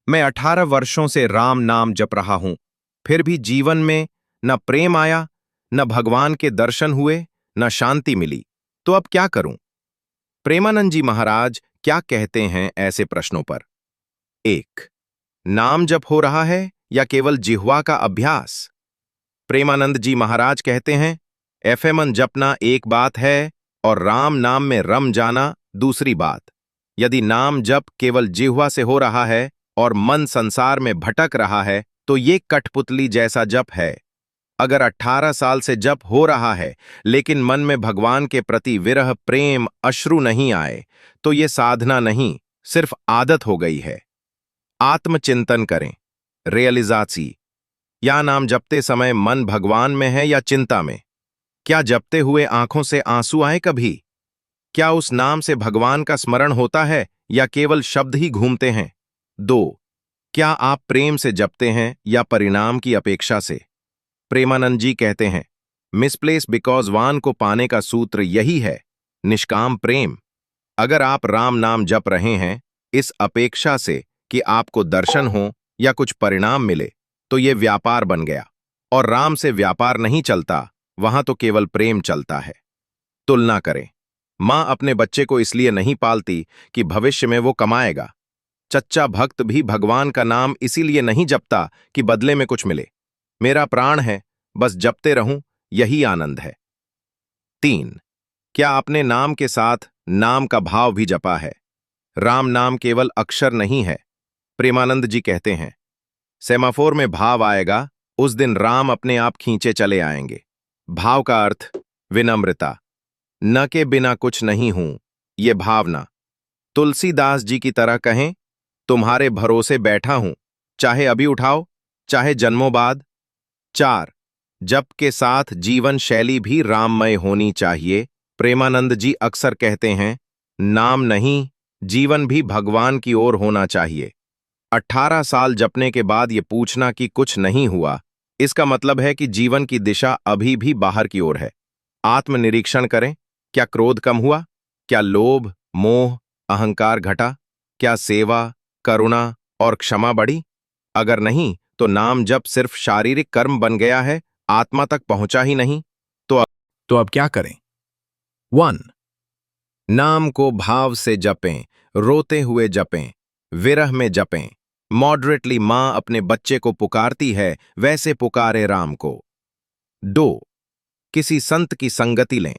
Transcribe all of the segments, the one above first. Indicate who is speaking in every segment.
Speaker 1: मैं 18 वर्षों से राम नाम जप रहा हूं, फिर भी जीवन में न प्रेम आया, न भगवान के दर्शन हुए, न शांति मिली। तो अब क्या करूं? प्रेमानंद जी महाराज क्या कहते हैं ऐसे प्रश्नों पर? एक, नाम जप हो रहा है या केवल जिह्वा का अभ्यास? प्रेमानंद जी महाराज कहते हैं, एफएमन जपना एक बात है और राम नाम में रम जाना दूसरी बात। यदि नाम जप केवल जिह्वा से हो रहा है और मन संसार में भटक रहा है तो ये कठपुतली जैसा जप है। अगर 18 साल से जप हो रहा है लेकिन मन में भगवान के प्रति विरह, प्रेम, अश्रु नहीं आए तो ये साधना नहीं, सिर्फ आदत हो गई है। आत्मचिंतन करें। रियलिजाची। या नाम जपते समय मन भगवान में है या चिंता में? क्या जपते हुए आंखों से आंसू आए कभी? क्या उस नाम से भगवान का स्मरण होता है या केवल शब्द ही घूमते हैं? 2, क्या आप प्रेम से जपते हैं या परिणाम की अपेक्षा से? प्रेमानंद जी कहते हैं, मिसप्लेस बिकॉज वान को पाने का सूत्र यही है, निष्काम प्रेम। अगर आप राम नाम जप रहे हैं इस अपेक्षा से कि आपको दर्शन हो या कुछ परिणाम मिले तो ये व्यापार बन गया, और राम से व्यापार नहीं चलता, वहां तो केवल प्रेम चलता है। तुलना करें। मां अपने बच्चे को इसलिए नहीं पालती कि भविष्य में वो कमाएगा। सच्चा भक्त भी भगवान का नाम इसीलिए नहीं जपता कि बदले में कुछ मिले। मेरा प्राण है, बस जपते रहूं, यही आनंद है। 3, क्या आपने नाम के साथ नाम का भाव भी जपा है? राम नाम केवल अक्षर नहीं है। प्रेमानंद जी कहते हैं, सेमाफोर में भाव आएगा, उस दिन राम अपने आप खींचे चले आएंगे। भाव का अर्थ विनम्रता, न के बिना कुछ नहीं हूं, ये भावना। तुलसीदास जी की तरह कहें, तुम्हारे भरोसे बैठा हूं, चाहे अभी उठाओ, चाहे जन्मों बाद। 4, जप के साथ जीवन शैली भी राममय होनी चाहिए। प्रेमानंद जी अक्सर कहते हैं, नाम नहीं, जीवन भी भगवान की ओर होना चाहिए। 18 साल जपने के बाद ये पूछना कि कुछ नहीं हुआ, इसका मतलब है कि जीवन की दिशा अभी भी बाहर की ओर है। आत्मनिरीक्षण करें। क्या क्रोध कम हुआ? क्या लोभ, मोह, अहंकार घटा? क्या सेवा, करुणा और क्षमा बढ़ी? अगर नहीं तो नाम जप सिर्फ शारीरिक कर्म बन गया है, आत्मा तक पहुंचा ही नहीं। तो अब क्या करें? 1, नाम को भाव से जपें, रोते हुए जपें, विरह में जपें। मॉडरेटली मां अपने बच्चे को पुकारती है, वैसे पुकारे राम को। 2, किसी संत की संगति लें।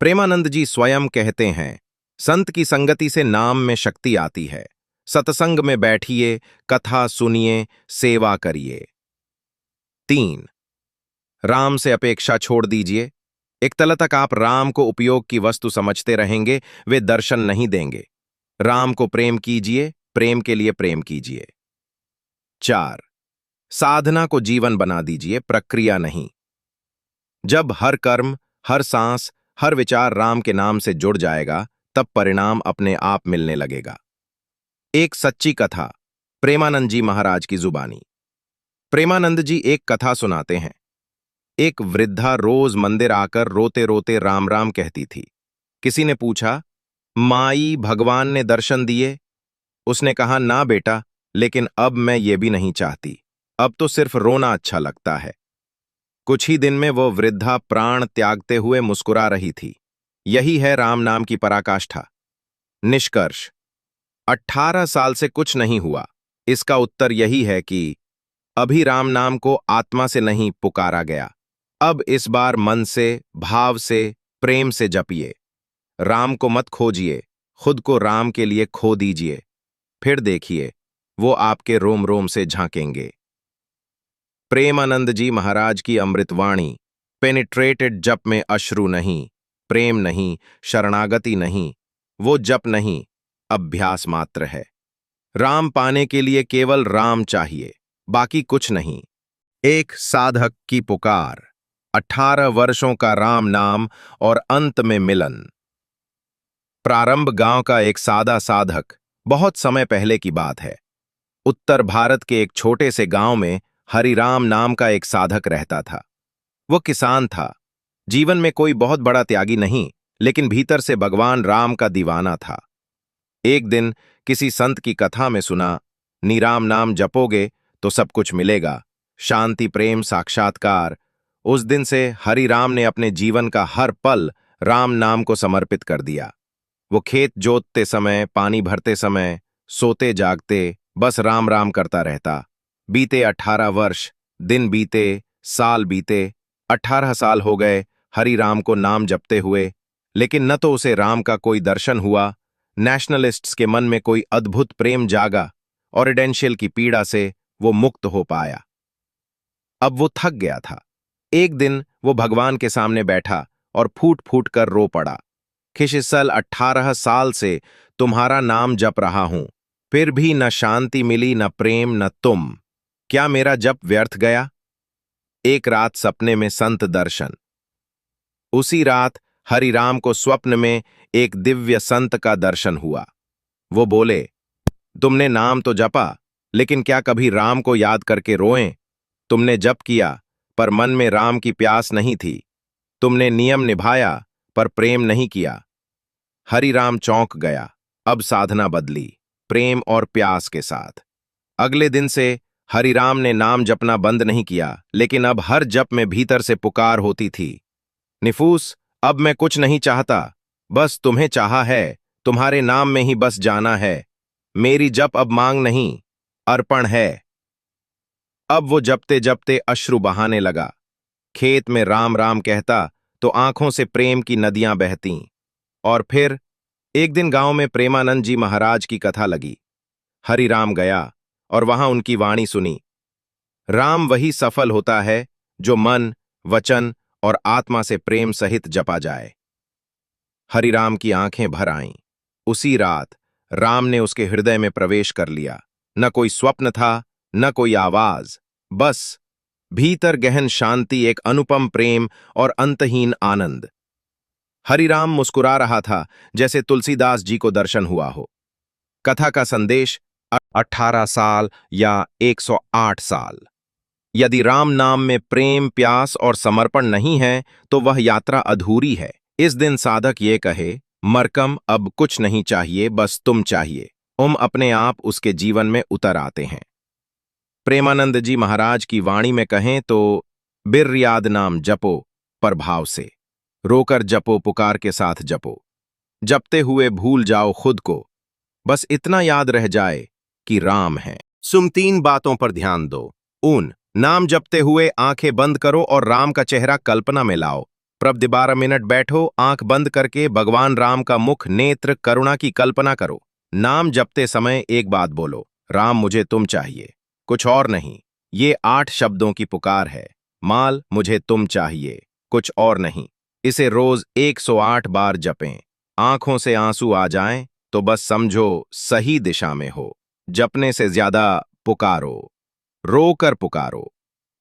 Speaker 1: प्रेमानंद जी स्वयं कहते हैं, संत की संगति से नाम में शक्ति आती है। सत्संग में बैठिए, कथा सुनिए, सेवा करिए। 3, राम से अपेक्षा छोड़ दीजिए। एक तल तक आप राम को उपयोग की वस्तु समझते रहेंगे, वे दर्शन नहीं देंगे। राम को प्रेम कीजिए, प्रेम के लिए प्रेम कीजिए। 4, साधना को जीवन बना दीजिए, प्रक्रिया नहीं। जब हर कर्म, हर सांस, हर विचार राम के नाम से जुड़ जाएगा, तब परिणाम अपने आप मिलने लगेगा। एक सच्ची कथा, प्रेमानंद जी महाराज की जुबानी। प्रेमानंद जी एक कथा सुनाते हैं। एक वृद्धा रोज मंदिर आकर रोते रोते राम राम कहती थी। किसी ने पूछा, माई, भगवान ने दर्शन दिए? उसने कहा, ना बेटा, लेकिन अब मैं ये भी नहीं चाहती, अब तो सिर्फ रोना अच्छा लगता है। कुछ ही दिन में वो वृद्धा प्राण त्यागते हुए मुस्कुरा रही थी। यही है राम नाम की पराकाष्ठा। निष्कर्ष, 18 साल से कुछ नहीं हुआ। इसका उत्तर यही है कि अभी राम नाम को आत्मा से नहीं पुकारा गया। अब इस बार मन से, भाव से, प्रेम से जपिए। राम को मत खोजिए, खुद को राम के लिए खो दीजिए। फिर देखिए, वो आपके रोम रोम से झांकेंगे। प्रेमानंद जी महाराज की अमृतवाणी। पेनिट्रेटेड जप में अश्रु नहीं, प्रेम नहीं, शरणागति नहीं, वो जप नहीं, अभ्यास मात्र है। राम पाने के लिए केवल राम चाहिए, बाकी कुछ नहीं। एक साधक की पुकार, 18 वर्षों का राम नाम और अंत में मिलन। प्रारंभ गांव का एक सादा साधक। बहुत समय पहले की बात है। उत्तर भारत के एक छोटे से गांव में हरिराम नाम का एक साधक रहता था। वो किसान था, जीवन में कोई बहुत बड़ा त्यागी नहीं, लेकिन भीतर से भगवान राम का दीवाना था। एक दिन किसी संत की कथा में सुना, निराम नाम जपोगे तो सब कुछ मिलेगा। शांति, प्रेम, साक्षात्कार। उस दिन से हरि राम ने अपने जीवन का हर पल राम नाम को समर्पित कर दिया। वो खेत जोतते समय, पानी भरते समय, सोते जागते बस राम राम करता रहता। बीते 18 वर्ष, दिन बीते, साल बीते, 18 साल हो गए हरि राम को नाम जपते हुए, लेकिन न तो उसे राम का कोई दर्शन हुआ, नेशनलिस्ट्स के मन में कोई अद्भुत प्रेम जागा और रेडेंशियल की पीड़ा से वो मुक्त हो पाया। अब वो थक गया था। एक दिन वो भगवान के सामने बैठा और फूट फूट कर रो पड़ा। खिसिसल 18 साल से तुम्हारा नाम जप रहा हूं, फिर भी न शांति मिली, न प्रेम, न तुम। क्या मेरा जप व्यर्थ गया? एक रात सपने में संत दर्शन। उसी रात हरि राम को स्वप्न में एक दिव्य संत का दर्शन हुआ। वो बोले, तुमने नाम तो जपा, लेकिन क्या कभी राम को याद करके रोए? तुमने जप किया, पर मन में राम की प्यास नहीं थी। तुमने नियम निभाया, पर प्रेम नहीं किया। हरि राम चौंक गया। अब साधना बदली, प्रेम और प्यास के साथ। अगले दिन से हरि राम ने नाम जपना बंद नहीं किया, लेकिन अब हर जप में भीतर से पुकार होती थी, निफूस, अब मैं कुछ नहीं चाहता, बस तुम्हें चाहा है, तुम्हारे नाम में ही बस जाना है। मेरी जप अब मांग नहीं, अर्पण है। अब वो जपते जपते अश्रु बहाने लगा। खेत में राम राम कहता तो आंखों से प्रेम की नदियां बहतीं। और फिर एक दिन गांव में प्रेमानंद जी महाराज की कथा लगी। हरि राम गया और वहां उनकी वाणी सुनी, राम वही सफल होता है जो मन, वचन और आत्मा से प्रेम सहित जपा जाए। हरि राम की आंखें भर आईं। उसी रात राम ने उसके हृदय में प्रवेश कर लिया। न कोई स्वप्न था, न कोई आवाज, बस भीतर गहन शांति, एक अनुपम प्रेम और अंतहीन आनंद। हरि राम मुस्कुरा रहा था जैसे तुलसीदास जी को दर्शन हुआ हो। कथा का संदेश, 18 साल या 108 साल। यदि राम नाम में प्रेम, प्यास और समर्पण नहीं है तो वह यात्रा अधूरी है। इस दिन साधक ये कहे, मरकम अब कुछ नहीं चाहिए, बस तुम चाहिए। अपने आप उसके जीवन में उतर आते हैं। प्रेमानंद जी महाराज की वाणी में कहें तो, बिर्याद नाम जपो पर भाव से, रोकर जपो, पुकार के साथ जपो। जपते हुए भूल जाओ खुद को, बस इतना याद रह जाए कि राम है। सुम 3 बातों पर ध्यान दो। नाम जपते हुए आंखें बंद करो और राम का चेहरा कल्पना में लाओ। प्रति 12 मिनट बैठो, आंख बंद करके भगवान राम का मुख, नेत्र, करुणा की कल्पना करो। नाम जपते समय एक बात बोलो, राम मुझे तुम चाहिए, कुछ और नहीं। ये 8 शब्दों की पुकार है। माल, मुझे तुम चाहिए, कुछ और नहीं। इसे रोज 108 बार जपें। आंखों से आंसू आ जाएं तो बस समझो सही दिशा में हो। जपने से ज्यादा पुकारो, रोकर पुकारो।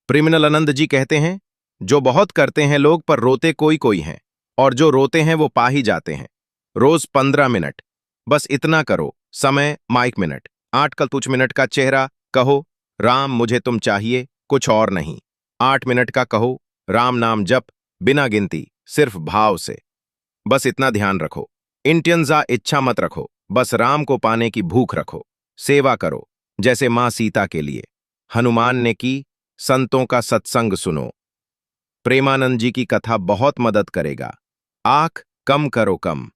Speaker 1: प्रेमानंद जी कहते हैं, जो बहुत करते हैं लोग, पर रोते कोई कोई हैं, और जो रोते हैं वो पा ही जाते हैं। रोज 15 मिनट, बस इतना करो। समय माइक मिनट, 8 कल कुछ मिनट का चेहरा कहो, राम मुझे तुम चाहिए, कुछ और नहीं। 8 मिनट का कहो राम नाम जप, बिना गिनती, सिर्फ भाव से। बस इतना ध्यान रखो, इंटेंजा इच्छा मत रखो, बस राम को पाने की भूख रखो। सेवा करो जैसे मां सीता के लिए हनुमान ने की। संतों का सत्संग सुनो। प्रेमानंद जी की कथा बहुत मदद करेगा। आंख कम करो, कम,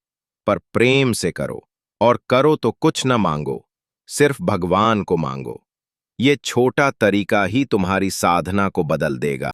Speaker 1: पर प्रेम से करो, और करो तो कुछ न मांगो, सिर्फ भगवान को मांगो। ये छोटा तरीका ही तुम्हारी साधना को बदल देगा।